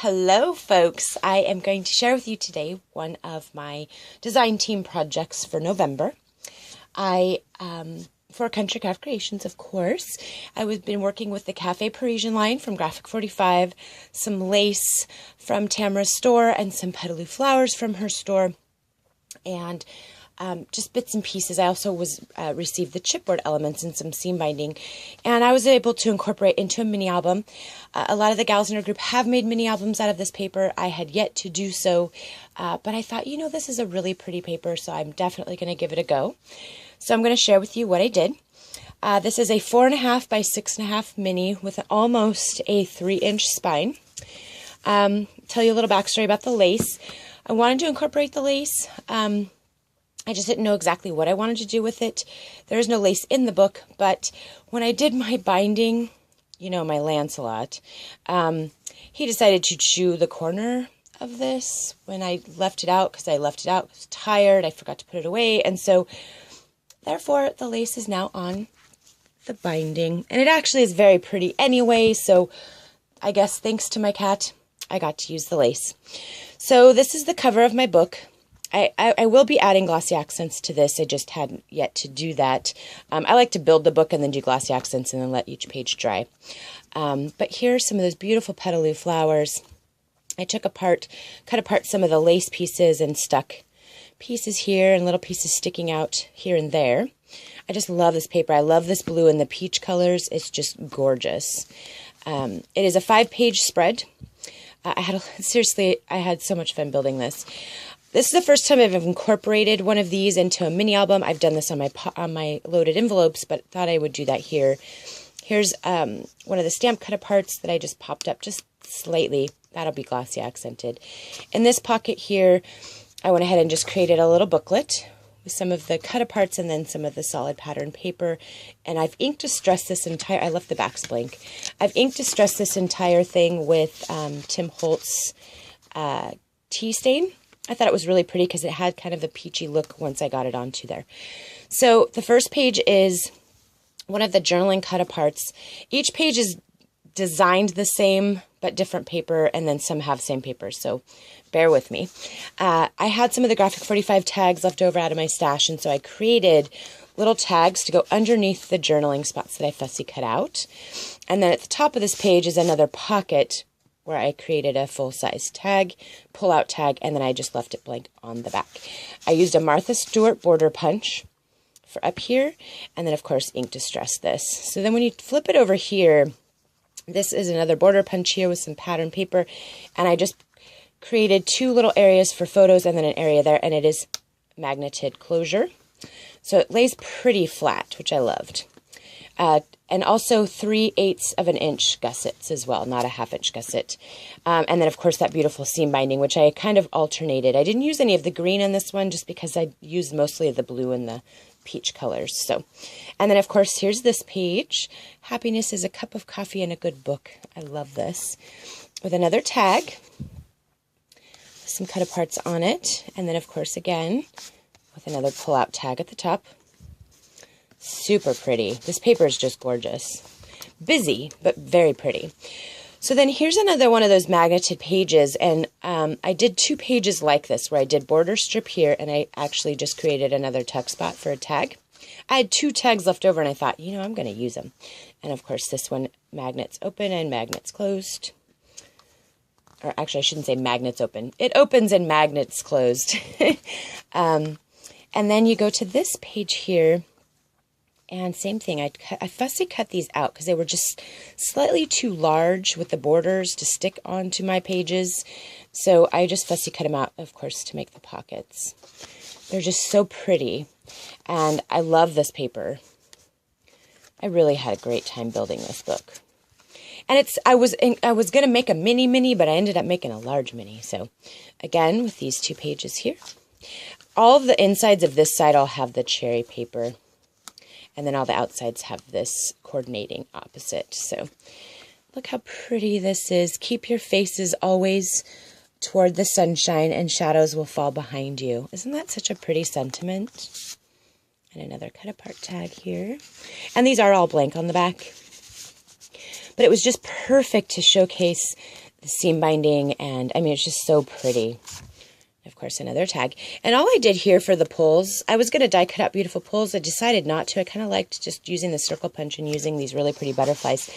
Hello folks, I am going to share with you today one of my design team projects for November. For Country Craft Creations, of course, I've been working with the Cafe Parisian line from Graphic 45, some lace from Tamra's store, and some petaloo flowers from her store, and just bits and pieces. I also received the chipboard elements and some seam binding, and I was able to incorporate into a mini album. A lot of the gals in our group have made mini albums out of this paper. I had yet to do so, but I thought, this is a really pretty paper, so I'm definitely going to give it a go. So I'm going to share with you what I did. This is a 4.5 by 6.5 mini with almost a 3-inch spine. Tell you a little backstory about the lace. I wanted to incorporate the lace. I just didn't know exactly what I wanted to do with it. There is no lace in the book, but when I did my binding, my Lancelot, he decided to chew the corner of this when I left it out, because I left it out. I was tired. I forgot to put it away. And so, therefore, the lace is now on the binding. And it actually is very pretty anyway, so I guess thanks to my cat, I got to use the lace. So this is the cover of my book. I will be adding glossy accents to this. I just hadn't yet to do that. I like to build the book and then do glossy accents and then let each page dry. But here are some of those beautiful petaloo flowers. I cut apart some of the lace pieces and stuck pieces here and little pieces sticking out here and there. I just love this paper. I love this blue and the peach colors. It's just gorgeous. It is a 5-page spread. I had so much fun building this. This is the first time I've incorporated one of these into a mini album. I've done this on my loaded envelopes, but thought I would do that here. Here's one of the stamp cut-aparts that I just popped up just slightly. That'll be glossy accented. In this pocket here, I went ahead and just created a little booklet with some of the cut-aparts and then some of the solid pattern paper. And I've ink distressed this entire, I left the backs blank. I've ink distressed this entire thing with Tim Holtz tea stain. I thought it was really pretty because it had kind of the peachy look once I got it onto there. So the first page is one of the journaling cut-aparts. Each page is designed the same, but different paper, and then some have same paper, so bear with me. I had some of the Graphic 45 tags left over out of my stash, and so I created little tags to go underneath the journaling spots that I fussy cut out. And then at the top of this page is another pocket where I created a full-size tag, pull-out tag, and then I just left it blank on the back. I used a Martha Stewart border punch for up here, and then, of course, ink distress this. So then when you flip it over here, this is another border punch here with some pattern paper, and I just created 2 little areas for photos and then an area there, and it is magneted closure. So it lays pretty flat, which I loved. And also 3/8 of an inch gussets as well, not a 1/2-inch gusset. And then, of course, that beautiful seam binding, which I kind of alternated. I didn't use any of the green on this one just because I used mostly the blue and the peach colors. So, and then, of course, here's this page. Happiness is a cup of coffee and a good book. I love this. With another tag, some cut-aparts on it. And then, of course, again, with another pull-out tag at the top. Super pretty. This paper is just gorgeous. Busy, but very pretty. So then here's another one of those magneted pages, and I did 2 pages like this where I did border strip here, and I actually just created another tuck spot for a tag. I had 2 tags left over, and I thought, I'm going to use them. And of course, this one, magnets open and magnets closed. Or actually, I shouldn't say magnets open. It opens and magnets closed. And then you go to this page here. And same thing, I fussy cut these out because they were just slightly too large with the borders to stick onto my pages. So I just fussy cut them out, of course, to make the pockets. They're just so pretty. And I love this paper. I really had a great time building this book. And I was going to make a mini, but I ended up making a large mini. So again, with these 2 pages here. All of the insides of this side all have the cherry paper. And then all the outsides have this coordinating opposite. So look how pretty this is. Keep your faces always toward the sunshine and shadows will fall behind you. Isn't that such a pretty sentiment? And another cut apart tag here. And these are all blank on the back. But it was just perfect to showcase the seam binding, and I mean, it's just so pretty. Of course, another tag. And all I did here for the pulls, I was going to die cut out beautiful pulls. I decided not to. I kind of liked just using the circle punch and using these really pretty butterflies.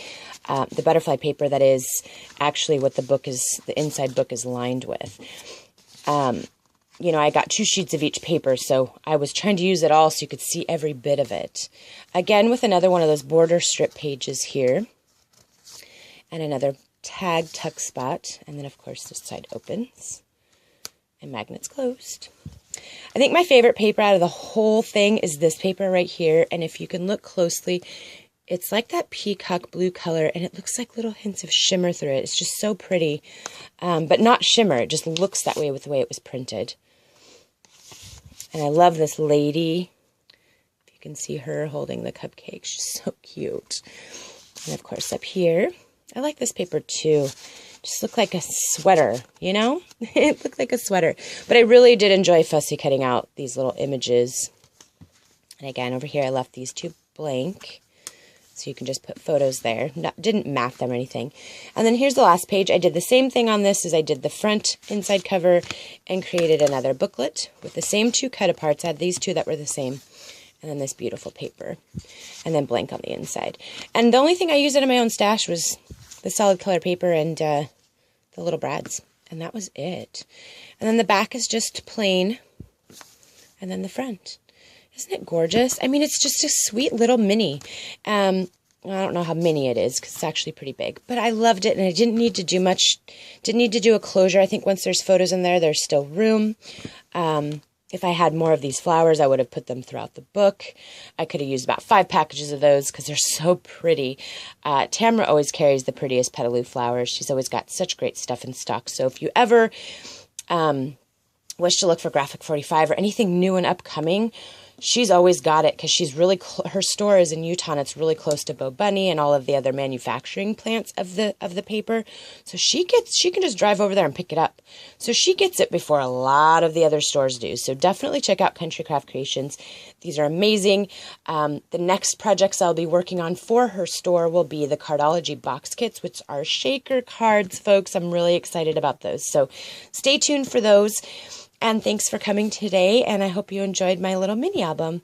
The butterfly paper that is actually what the inside book is lined with. You know, I got 2 sheets of each paper, so I was trying to use it all so you could see every bit of it. Again, with another one of those border strip pages here. And another tag tuck spot. And then, of course, this side opens. And magnets closed. I think my favorite paper out of the whole thing is this paper right here. And if you can look closely, it's like that peacock blue color, and it looks like little hints of shimmer through it. It's just so pretty, but not shimmer. It just looks that way with the way it was printed. And I love this lady. If you can see her holding the cupcake, she's so cute. And of course up here, I like this paper too. Just looked like a sweater, you know? It looked like a sweater. But I really did enjoy fussy cutting out these little images. And again, over here I left these 2 blank. So you can just put photos there. Didn't map them or anything. And then here's the last page. I did the same thing on this as I did the front inside cover and created another booklet with the same 2 cut-aparts. I had these 2 that were the same. And then this beautiful paper. And then blank on the inside. And the only thing I used out of my own stash was the solid color paper and the little brads. And that was it. And then the back is just plain. And then the front. Isn't it gorgeous? I mean, it's just a sweet little mini. I don't know how mini it is because it's actually pretty big. But I loved it, and I didn't need to do much. Didn't need to do a closure. I think once there's photos in there, there's still room. If I had more of these flowers, I would have put them throughout the book. I could have used about 5 packages of those because they're so pretty. Tamra always carries the prettiest petaloo flowers. She's always got such great stuff in stock. So if you ever wish to look for Graphic 45 or anything new and upcoming, she's always got it because she's really, her store is in Utah and it's really close to Bo Bunny and all of the other manufacturing plants of the paper. So she can just drive over there and pick it up. So she gets it before a lot of the other stores do. So definitely check out Country Craft Creations. These are amazing. The next projects I'll be working on for her store will be the Cardology box kits, which are shaker cards, folks. I'm really excited about those. So stay tuned for those. And thanks for coming today, and I hope you enjoyed my little mini album.